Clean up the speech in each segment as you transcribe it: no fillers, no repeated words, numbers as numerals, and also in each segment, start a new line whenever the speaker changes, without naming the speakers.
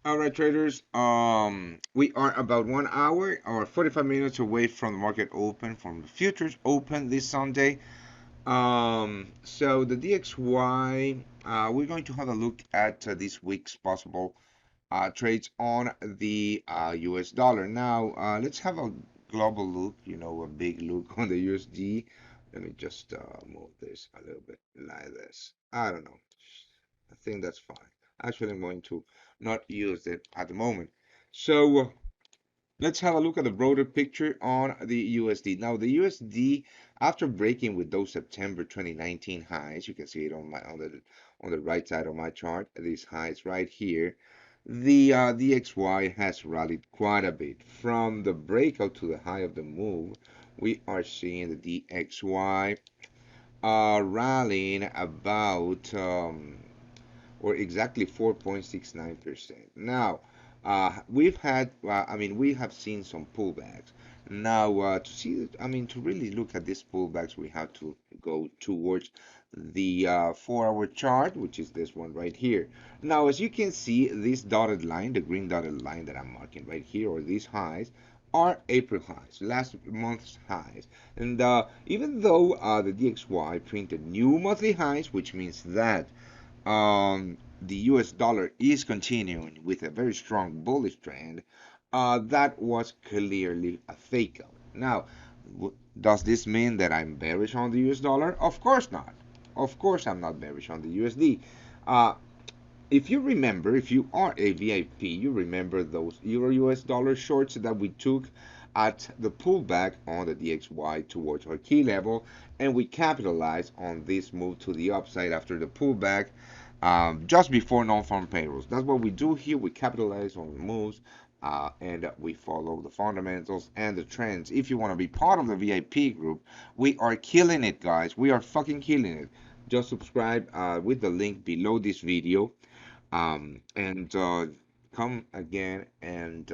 All right, traders. We are about 1 hour or 45 minutes away from the market open, from the futures open this Sunday. So the DXY, we're going to have a look at this week's possible trades on the US dollar. Now, let's have a global look, a big look on the USD. Let me just move this a little bit like this. I don't know. I think that's fine. Actually, I'm going to not use it at the moment. So let's have a look at the broader picture on the USD. Now, the USD, after breaking with those September 2019 highs, you can see it on the right side of my chart. These highs right here. The DXY has rallied quite a bit from the breakout to the high of the move. We are seeing the DXY rallying about or exactly 4.69%. Now, we have seen some pullbacks. Now, to really look at these pullbacks, we have to go towards the 4-hour chart, which is this one right here. Now, as you can see, this dotted line, the green dotted line that I'm marking right here, or these highs, are April highs, last month's highs. And even though the DXY printed new monthly highs, which means that the US dollar is continuing with a very strong bullish trend, that was clearly a fake out. Now, does this mean that I'm bearish on the US dollar? Of course not. Of course, I'm not bearish on the USD. Uh, if you remember, if you are a VIP, you remember those Euro US dollar shorts that we took at the pullback on the DXY towards our key level, and we capitalized on this move to the upside after the pullback just before non-farm payrolls. That's what we do here. We capitalize on the moves and we follow the fundamentals and the trends. If you want to be part of the VIP group, we are killing it, guys. We are fucking killing it. Just subscribe with the link below this video and come again and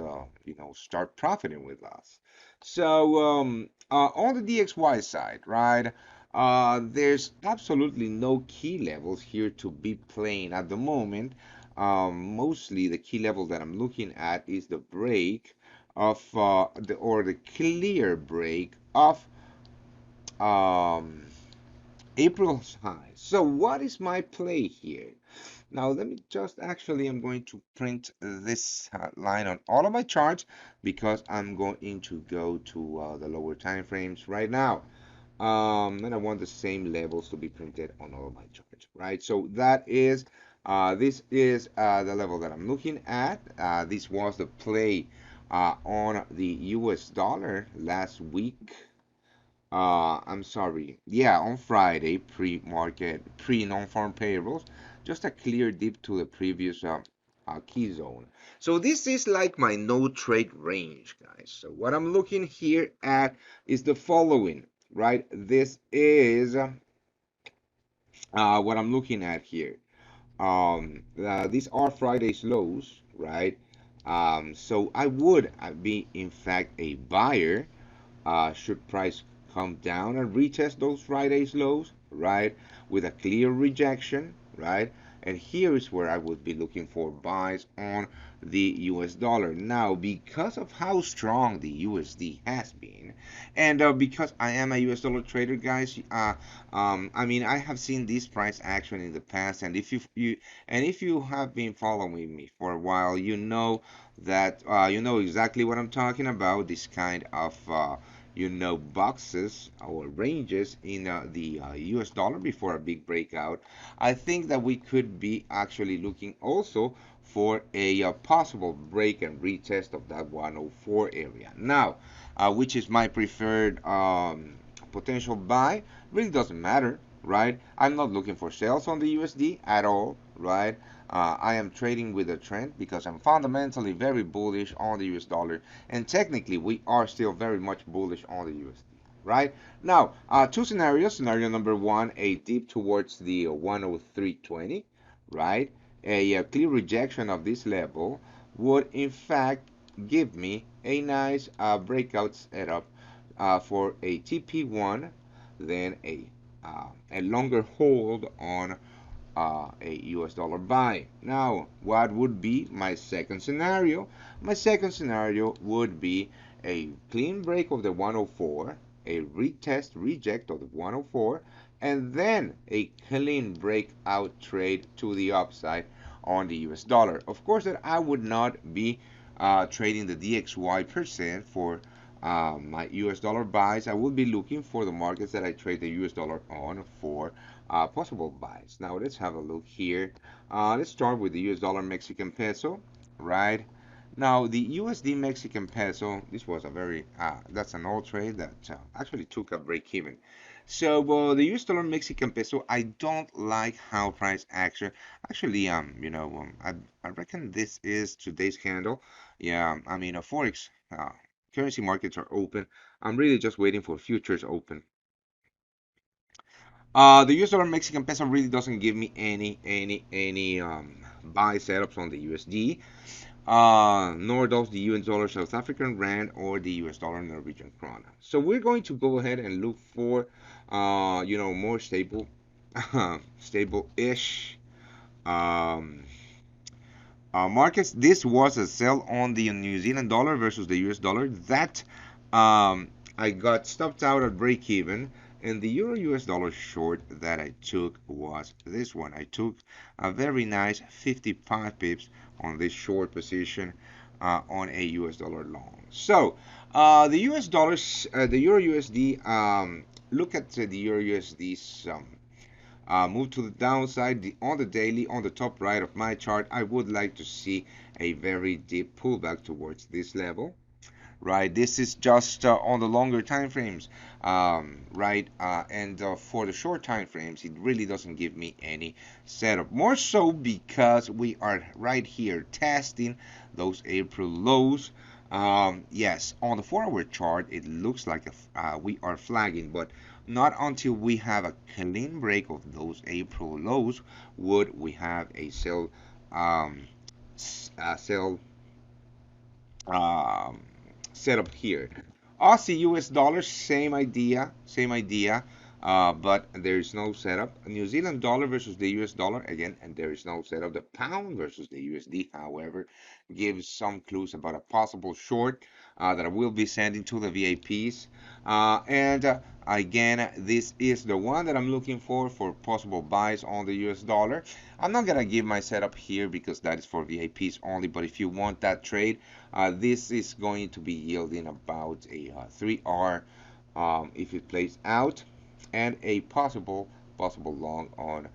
start profiting with us. So on the DXY side, right? There's absolutely no key levels here to be playing at the moment. Mostly the key level that I'm looking at is the break of the clear break of um, April's high. So what is my play here? Now let me just I'm going to print this line on all of my charts because I'm going to go to the lower time frames right now. And I want the same levels to be printed on all of my charts, right? So this is the level that I'm looking at. This was the play on the US dollar last week. I'm sorry. Yeah, on Friday, pre-market, pre-non-farm payrolls, just a clear dip to the previous key zone. So this is like my no trade range, guys. So what I'm looking here at is the following, right? This is what I'm looking at here. These are Friday's lows, right? So I would be, in fact, a buyer should price come down and retest those Friday's lows, right, with a clear rejection, right? And here is where I would be looking for buys on the US dollar. Now, because of how strong the USD has been, and because I am a US dollar trader, guys, I have seen this price action in the past, and if you have been following me for a while, you know that you know exactly what I'm talking about. This kind of boxes or ranges in the US dollar before a big breakout. I think that we could be actually looking also for a possible break and retest of that 104 area. Now, which is my preferred potential buy, really doesn't matter, right? I'm not looking for sales on the USD at all, right? I am trading with a trend because I'm fundamentally very bullish on the US dollar, and technically we are still very much bullish on the USD, right? Now, two scenarios. Scenario number one, a dip towards the 103.20, right? A clear rejection of this level would in fact give me a nice breakout setup for a TP1, then a longer hold on a US dollar buy. Now, what would be my second scenario? My second scenario would be a clean break of the 104, a retest reject of the 104, and then a clean breakout trade to the upside on the US dollar. Of course, that I would not be trading the DXY percent for my US dollar buys. I will be looking for the markets that I trade the US dollar on for possible buys. Now let's have a look here. Let's start with the US dollar Mexican peso, right? Now the USD Mexican peso, this was a very, that's an old trade that actually took a break even. So the US dollar Mexican peso, I don't like how price action, actually, I reckon this is today's candle. Yeah, I mean, Forex, currency markets are open. I'm really just waiting for futures open. The US dollar Mexican peso really doesn't give me any buy setups on the USD, nor does the US dollar South African rand or the US dollar Norwegian krona. So we're going to go ahead and look for more stable, stable-ish um, markets. This was a sell on the New Zealand dollar versus the US dollar. That I got stopped out at break even. And the Euro US dollar short that I took was this one. I took a very nice 55 pips on this short position on a US dollar long. So the US dollars, the Euro USD, look at the Euro USD's move to the downside on the daily on the top right of my chart. I would like to see a very deep pullback towards this level, right? This is just on the longer time frames, right? And for the short time frames, it really doesn't give me any setup. More so because we are right here testing those April lows. Yes, on the 4-hour chart, it looks like we are flagging, but not until we have a clean break of those April lows would we have a sell um, setup here. Aussie US dollar, same idea, but there is no setup. New Zealand dollar versus the US dollar, again, and there is no setup. The pound versus the USD, however, gives some clues about a possible short that I will be sending to the VIPs. And again, this is the one that I'm looking for possible buys on the US dollar. I'm not gonna give my setup here because that is for VIPs only, but if you want that trade, this is going to be yielding about a 3R if it plays out, and a possible long on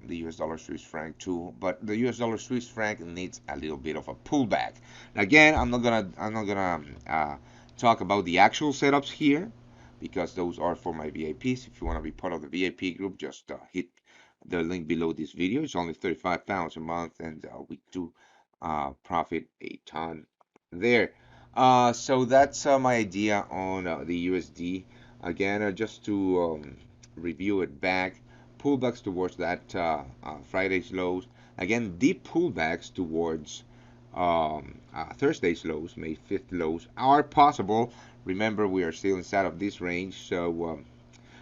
the US dollar Swiss franc too. But the US dollar Swiss franc needs a little bit of a pullback. Again, I'm not gonna talk about the actual setups here because those are for my VIPs. If you want to be part of the VIP group, just hit the link below this video. It's only 35 pounds a month, and we do profit a ton there. So that's my idea on the USD. Again, just to review it back, pullbacks towards that Friday's lows. Again, deep pullbacks towards Thursday's lows, May 5th lows are possible. Remember, we are still inside of this range, so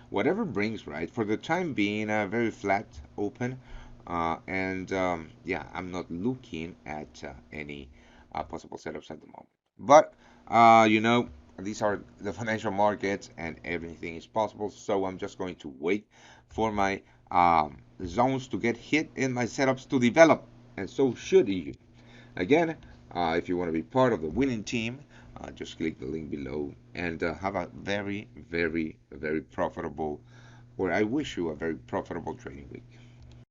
whatever brings, right? For the time being, very flat open. And yeah, I'm not looking at any possible setups at the moment. But these are the financial markets and everything is possible. So I'm just going to wait for my zones to get hit and my setups to develop. And so should you. Again, if you want to be part of the winning team, just click the link below and have a very, very, very profitable, or I wish you a very profitable trading week.